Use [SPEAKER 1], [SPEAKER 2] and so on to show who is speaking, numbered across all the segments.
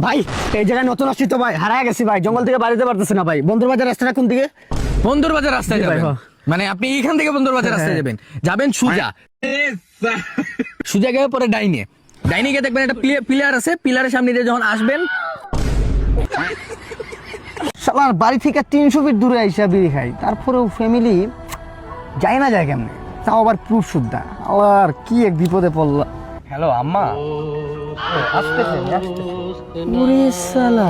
[SPEAKER 1] ভাই এই জায়গায় নতুন আসছি তো ভাই, হারায় গেছি ভাই, জঙ্গল থেকে বাড়িতে পারতেছি না ভাই। বন্দর বাজার রাস্তাটা কোন দিকে?
[SPEAKER 2] বন্দর বাজার রাস্তায় যাবেন? মানে আপনি এইখান থেকে বন্দর বাজার রাস্তায় যাবেন সোজা সোজা গিয়ে পরে ডাইনে গিয়ে দেখবেন একটা পিলার আছে, পিলারের সামনে দিয়ে যখন আসবেন
[SPEAKER 1] শালার বাড়ি থেকে 300 ফিট দূরে আইসা বিড়ি খাই, তারপরেও ফ্যামিলি যায় না যায় কেমনে, তাও আবার প্রুফ শুদ্ধা। আর কি এক বিপদে পড়লা।
[SPEAKER 2] হ্যালো আম্মা,
[SPEAKER 1] ওরে শালা,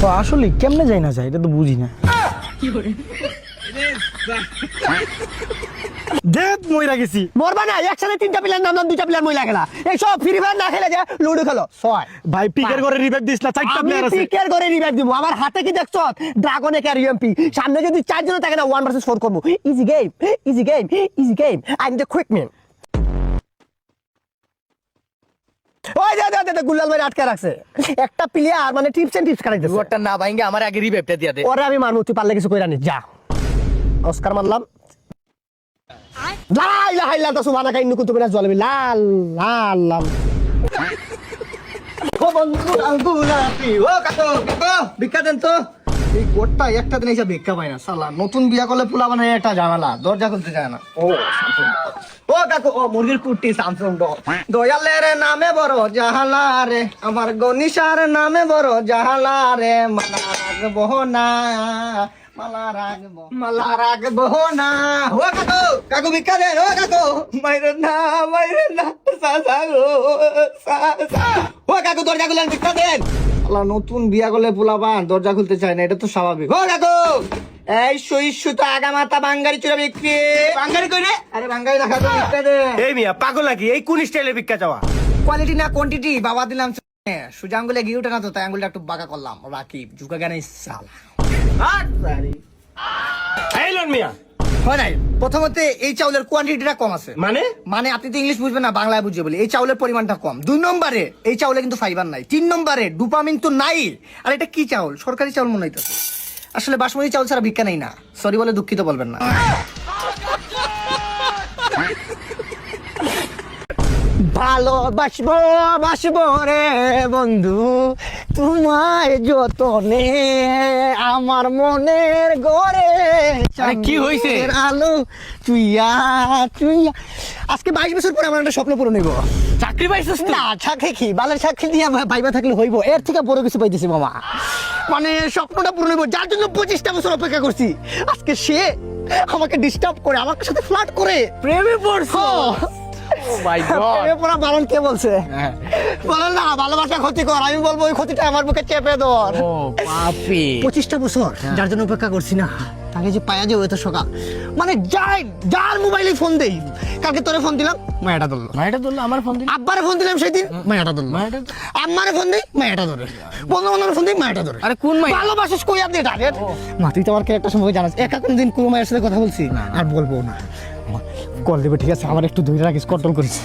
[SPEAKER 1] তো আসলে কেমনে যায় না যায় এটা তো বুঝি না। দেখ মইরা গেছি। মরবা না, একসাথে 3টা প্লেয়ার নামলাম, 2টা প্লেয়ার মইলা গেলা। এই সব ফ্রি ফায়ার না খেলে যে লুডো খেলো। ছয়
[SPEAKER 3] ভাই পিকের করে রিভাইভ দিস না, 4টা প্লেয়ার আছে।
[SPEAKER 1] পিকের করে রিভাইভ দিব। আমার হাতে কি দেখছো? ড্রাগন এর ইউএমপি। সামনে যদি 4 জন থাকে না 1 ভার্সেস 4 করব। Easy game, easy game, easy game. I am the quick man. ওই দে গুলাল ভাই আটকে রাখছে। একটা প্লেয়ার মানে টিপস এন্ড টিপস কাটাইতেছে।
[SPEAKER 2] ওটা না ভাইঙ্গে আমার আগে রিভাইভটা দিয়া দে।
[SPEAKER 1] ওরে আমি মারমু, তুই পারলে কিছু কইরা নি যা। অস্কার মারলাম। লা ইলাহা ইল্লাল্লাহ সুবহানাকা ইন্নী কুনতু মিনাজ জালিমিন। লাল লাল লাল। ও বন্ধু আঙ্গুলাপি, ও কাকো ভিক্ষা দেন তো। এই গোটটা একটা দিন এসে ভিক্ষা পায় না শালা। নতুন বিয়া করলে পোলা বানায় একটা ঝামেলা, দরজা খুলতে যায় না। ও কাকু, ও মুরগির কুটি স্যামসুং দয়ালের নামে বড় জাহালা রে, আমার গনিশার নামে বড় জাহালা রে, মালা রাখবো না, মালা রাখবো না। ও কাকু ভিক্ষা দেন। ও কাকু মাইরে না সা গো সা। ও কাকু দরজা খুলেন, ভিক্ষা দেন। আল্লাহ, নতুন বিয়া করলে পোলাপান দরজা খুলতে চায় না, এটা তো স্বাভাবিক। ও কাকু, এই সইস্যু তো আগা মাথা বাঙ্গারি চুরা বিক্রি। বাঙ্গারি কই রে? আরে বাঙ্গারি রাখা তো ভিক্ষা দে।
[SPEAKER 3] এই মিয়া পাগল নাকি? এই কোন স্টাইলে ভিক্ষা চাওয়া?
[SPEAKER 1] কোয়ালিটি না কোয়ান্টিটি বাবা দিলাম। সোজা আঙ্গুলে ঘি উঠে না তো, তাই আঙ্গুলটা একটু বাঁকা করলাম। রাকিব ঝুঁকা জ্ঞান সাল।
[SPEAKER 3] এই লন মিয়া।
[SPEAKER 1] হয় নাই, প্রথমত এই চাউলের কোয়ান্টিটিটা কম আছে। মানে আপনি তো ইংলিশ বুঝবেন না, বাংলায় বুঝে বলি। এই চাউলের পরিমাণটা কম। 2 নম্বরে এই চাউলে কিন্তু ফাইবার নাই। 3 নম্বরে ডোপামিন তো নাই। আর এটা কি চাউল? সরকারি চাউল মনে হইতেছে। আসলে বাসমতি চাউল ছাড়া ভিক্ষা নেই না। সরি বলে দুঃখিত বলবেন না। ভালোবাসবো বাসবো রে বন্ধু, তোমায় যতনে আমার মনের ঘরে।
[SPEAKER 2] আরে কি হইছে?
[SPEAKER 1] আলো তুইয়া। আজকে 22 বছর পরে আমার একটা স্বপ্ন পূরণ হইব।
[SPEAKER 2] চাকরি পাইছিস তুই?
[SPEAKER 1] না, চাকরি কি বালের চাকরি দিয়ে ভাইবা থাকলে হইব। এর থেকে বড় কিছু পাইতেছি মামা। মানে স্বপ্নটা পূরণ হইব, যার জন্য 25টা বছর অপেক্ষা করছি। আজকে সে আমাকে ডিস্টার্ব করে, আমার সাথে ফ্লার্ট করে।
[SPEAKER 2] প্রেমে পড়ছো? ও মাই গড।
[SPEAKER 1] প্রেমে পড়া বারণ কে বলছে? বলেন না ভালোবাসা ক্ষতিকর। আমি বলবো ওই ক্ষতিটা আমার বুকে চেপে ধর।
[SPEAKER 2] ও পাপি।
[SPEAKER 1] 25টা বছর যার জন্য অপেক্ষা করছি না, তাকে যে পায়া যাবে এত সকাল। মানে যার মোবাইলে ফোন দেই। কালকে তোরে ফোন দিলাম, মায়াটা ধরলো।
[SPEAKER 2] মাইটা ধরলো, আমার ফোন দিল।
[SPEAKER 1] আব্বারে ফোন দিলাম সেদিন, মায়াটা ধরলো। আম্মারে ফোন দেই, মায়াটা ধরে। বন্ধু বান্ধবের ফোন দেই, মায়াটা ধরে।
[SPEAKER 2] আরে কোন মাই?
[SPEAKER 1] ভালোবাসিস কই আপনি টার্গেট? মা তুই তো আমার ক্যারেক্টার সম্পর্কে জানাস। একা কোনদিন কোনো মায়ের সাথে কথা বলছি আর বলবো না। কল দেবে, ঠিক আছে? আমার একটু ধরে রাখিস, কন্ট্রোল করিস।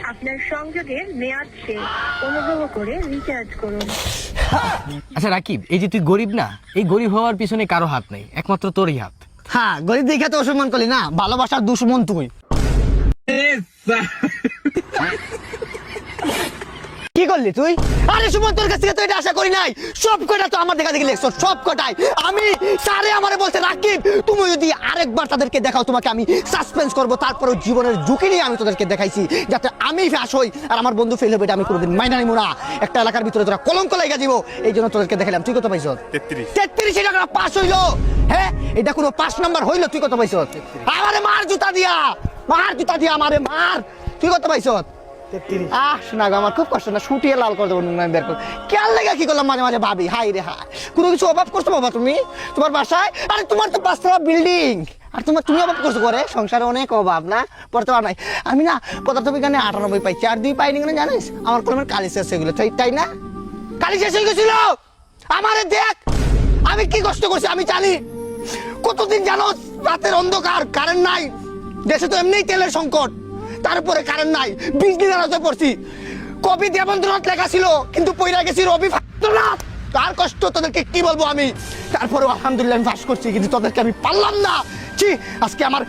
[SPEAKER 4] আপনার সংযোগের মেয়াদ শেষ, অনুগ্রহ করে রিচার্জ করুন।
[SPEAKER 2] আচ্ছা রাকিব, এই যে তুই গরিব না, এই গরিব হওয়ার পিছনে কারো হাত নেই, একমাত্র তোরই হাত।
[SPEAKER 1] হ্যাঁ, গরিব দেখে তো অসম্মান করলি না, ভালোবাসার দুশ্মন তুই। কি করলি তুই? আরে সুমন, তোর কাছ থেকে তো এটা আশা করি নাই। সব কটা তো আমার দেখা দেখি লেখছো, সব কটাই। আমি স্যারে আমারে বলছে, রাকিব তুমি যদি আরেকবার তাদেরকে দেখাও তোমাকে আমি সাসপেন্স করবো। তারপরে জীবনের ঝুঁকি নিয়ে আমি তোদেরকে দেখাইছি, যাতে আমি ফ্যাস হই আর আমার বন্ধু ফেল হবে। এটা আমি কোনোদিন মাইনা নিব না। একটা এলাকার ভিতরে তোরা কলঙ্ক লাগা দিব, এই জন্য তোদেরকে দেখালাম। তুই কত পাইছ? 33 টাকা পাস হইলো। হ্যাঁ, এটা কোনো 5 নাম্বার হইলো? তুই কত পাইছ? আমারে মার জুতা দিয়া, আমারে মার। তুই কত পাইছ? শোনা গো, আমার খুব কষ্ট না, শুটিয়ে লাল করে দেবো বের করে। কেয়ার লেগে কি করলাম মাঝে মাঝে ভাবি, হাই রে হাই, কোনো কিছু অভাব করছো বাবা তুমি তোমার বাসায়? আরে তোমার তো 5তলা বিল্ডিং, আর তুমি অভাব করছো করে? সংসারে অনেক অভাব না, পড়তে পার নাই। আমি না পদার্থবিজ্ঞানে 98 পাইছি, আর 2 পাইনি কেন জানিস? আমার কলমের কালি শেষ হয়ে গেলো। তাই না? কালি শেষ হয়ে গেছিল। আমারে দেখ আমি কি কষ্ট করছি আমি জানি। কতদিন জানো, রাতের অন্ধকার, কারেন্ট নাই, দেশে তো এমনিই তেলের সংকট, তারপরে কারেন্ট নাই, বিজলি দাঁড়াতে পড়ছি। কবি দেবেন্দ্রনাথ লেখা ছিল, কিন্তু পইরা গেছি রবীন্দ্রনাথ। তার কষ্ট তোদেরকে কি বলবো আমি। তারপরে আলহামদুলিল্লাহ আমি পাস করছি, কিন্তু তোদেরকে আমি পারলাম না। ছি, আজকে আমার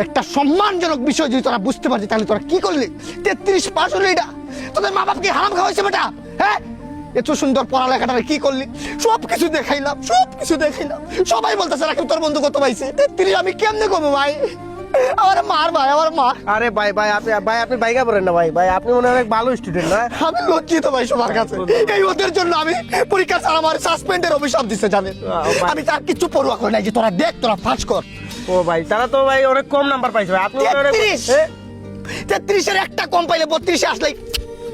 [SPEAKER 1] একটা সম্মানজনক বিষয় যদি তোরা বুঝতে পারছিস তাহলে তোরা কি করলি? 33 পাস হলো, এটা তোদের মা বাপকে হারাম খাওয়াইছে বেটা। হ্যাঁ, এত সুন্দর পড়ালেখাটা কি করলি? সবকিছু দেখাইলাম, সবাই বলতেছে রাকিব তোর বন্ধু কত পাইছে। 33 আমি কেমনে কমবো ভাই? আমার মার ভাই, আমার মা।
[SPEAKER 3] আরে ভাই ভাই আপনি বাইকা পড়েন না ভাই আপনি মনে হয় অনেক ভালো স্টুডেন্ট না?
[SPEAKER 1] আমি লজ্জিত ভাই সবার কাছে। এই ওদের জন্য আমি পরীক্ষা ছাড়া আমার সাসপেন্ডের অভিশাপ দিচ্ছে জানেন। আমি তার কিছু পড়ুয়া করে নাই যে তোরা দেখ, তোরা ফাঁস কর।
[SPEAKER 3] ও ভাই তারা তো ভাই অনেক কম নাম্বার পাইছে ভাই। আপনি মনে হয় অনেক-
[SPEAKER 1] 33 এর একটা কম পাইলে 32 আসলে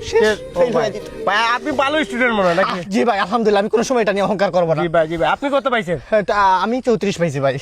[SPEAKER 1] শেষ
[SPEAKER 3] ও ভাই ভাই আপনি ভালো স্টুডেন্ট মনে হয় নাকি?
[SPEAKER 1] জি ভাই আলহামদুলিল্লাহ, আমি কোনো সময় এটা নিয়ে অহংকার করবো না।
[SPEAKER 3] জি ভাই আপনি কত পাইছেন?
[SPEAKER 1] আমি 34 পাইছি ভাই।